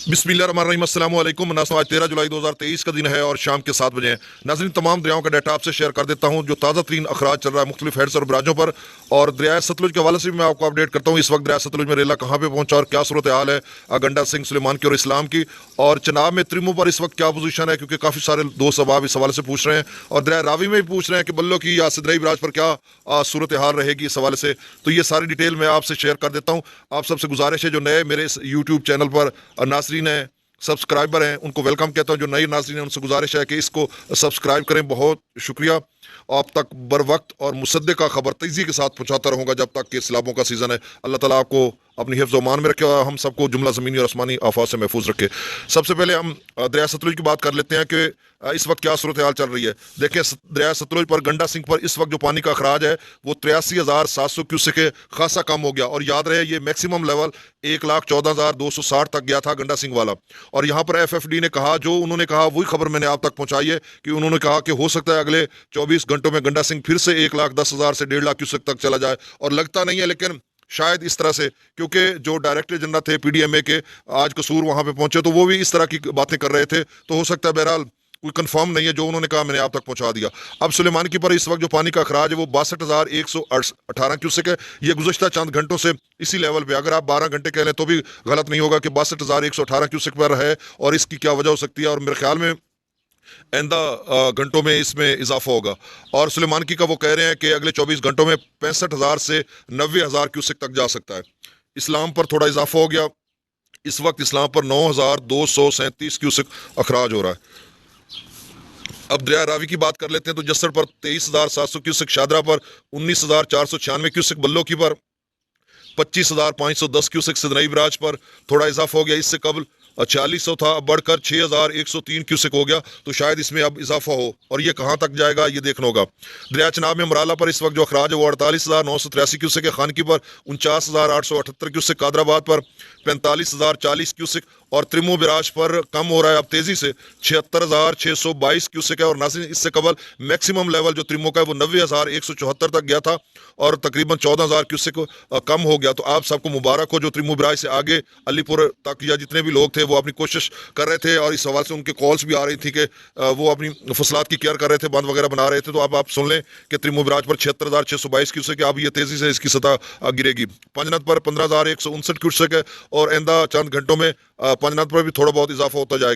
बिस्मिल्लाहिर्रहमानिर्रहीम अस्सलाम वालेकुम नाज़रीन। आज 13 जुलाई 2023 का दिन है और शाम के 7 बजे हैं। नाज़रीन, तमाम दरियाओं का डाटा आपसे शेयर कर देता हूँ जो ताज़ा तरीन अखराज चल रहा है मुख्तलिफ हेड्स और बराजों पर, और दरिया सतलुज के हवाले से भी मैं आपको अपडेट करता हूँ। इस वक्त दरिया सतलुज में रेला कहाँ पे पहुंचा और क्या सूरत हाल है गंडा सिंह सुलेमान की और इस्लाम की, और चनाब में त्रिमो पर इस वक्त क्या पोजीशन है, क्योंकि काफ़ी सारे दोस्त अब इस हवाले से पूछ रहे हैं, और दरिया रावी में भी पूछ रहे हैं कि बल्लो की या सिदरई बराज पर क्या सूरत हाल रहेगी इस हवाले से। तो ये सारी डिटेल मैं आपसे शेयर कर देता हूँ। आप सबसे गुजारिश है जो नए मेरे इस यूट्यूब चैनल पर नाज़रीन हैं, सब्सक्राइबर हैं, उनको वेलकम कहता हूं। जो नई नाज़रीन हैं उनसे गुजारिश है कि इसको सब्सक्राइब करें। बहुत शुक्रिया। आप तक बर वक्त और मुसद्दक़ा खबर तेज़ी के साथ पहुंचाता रहूँगा जब तक कि सैलाबों का सीज़न है। अल्लाह ताला आपको अपनी हिफ्ज़ व मान में रखे और हम सबको जुमला ज़मीनी और आसमानी आफात से महफूज रखे। सबसे पहले हम दरिया सतलुज की बात कर लेते हैं कि इस वक्त क्या सूरत हाल चल रही है। देखिए, दरिया सतलुज पर गंडा सिंह पर इस वक्त जो पानी का अखराज है वो 83,700 क्यूसेक के खासा कम हो गया, और याद रहे ये मैक्सिमम लेवल 1,14,260 तक गया था गंडा सिंह वाला। और यहाँ पर FFD ने कहा, जो उन्होंने कहा वही खबर मैंने आप तक पहुंचाई है कि उन्होंने कहा कि हो सकता है अगले 24 घंटों में गंडा सिंह फिर से 1,10,000 से 1.5 लाख क्यूसेक तक चला जाए, और लगता नहीं है, लेकिन शायद इस तरह से, क्योंकि जो डायरेक्टर जनरल थे PDMA के आज कसूर वहां पे पहुंचे तो वो भी इस तरह की बातें कर रहे थे, तो हो सकता है बहरहाल कोई कंफर्म नहीं है। जो उन्होंने कहा मैंने आप तक पहुंचा दिया। अब सुलेमान की पर इस वक्त जो पानी का अखराज है वो 62,118 क्यूसेक है। ये गुज़श्ता चंद घंटों से इसी लेवल पे, अगर आप 12 घंटे कह लें तो भी गलत नहीं होगा कि 62,118 क्यूसेक पर है, और इसकी क्या वजह हो सकती है, और मेरे ख्याल में आइंदा घंटों में इसमें इजाफा होगा। और सुलेमानकी का वो कह रहे हैं कि अगले 24 घंटों में 65,000 से 90,000 क्यूसेक तक जा सकता है। इस्लाम पर थोड़ा इजाफा हो गया। इस वक्त इस्लाम पर 9,237 क्यूसेक अखराज हो रहा है। अब दरिया रावी की बात कर लेते हैं तो जस्सर पर 23,700 क्यूसेक, शादरा पर 19,496 क्यूसेक, बल्लो की पर 25,510 क्यूसेक, सिदनई बराज पर थोड़ा इजाफा हो गया। इससे कबल 4600 था, अब बढ़कर 6,103 क्यूसेक हो गया, तो शायद इसमें अब इजाफा हो, और ये कहाँ तक जाएगा ये देखना होगा। दरिया चनाब में मराला पर इस वक्त जो अखराज है वो 48,983 क्यूसेक है, खान की पर 49,878 क्यूसेक, कादराबाद पर 45,040 क्यूसेक, और त्रिमो बिराज पर कम हो रहा है अब तेजी से 76,622 क्यूसेक है। और नाज़रीन, इससे कबल मैक्सिमम लेवल जो त्रिमो का है वो 90,174 तक गया था, और तकरीबन 14,000 क्यूसेक कम हो गया। तो आप सबको मुबारक हो जो त्रिमो बिराज से आगे अलीपुर तक या जितने भी लोग थे वो अपनी कोशिश कर रहे थे, और इस हवाले से उनके कॉल्स भी आ रही थी कि वो अपनी फसलात की केयर कर रहे थे, बंद वगैरह बना रहे थे। तो अब आप सुन लें कि त्रिमो बिराज पर 76,622 क्यूसेक है, अब ये तेजी से इसकी सतह गिरेगी। पंजनद पर 15,159 क्यूसेक है, और आइंदा चंद घंटों में पंजनद पर भी थोड़ा बहुत इजाफा होता जाएगा।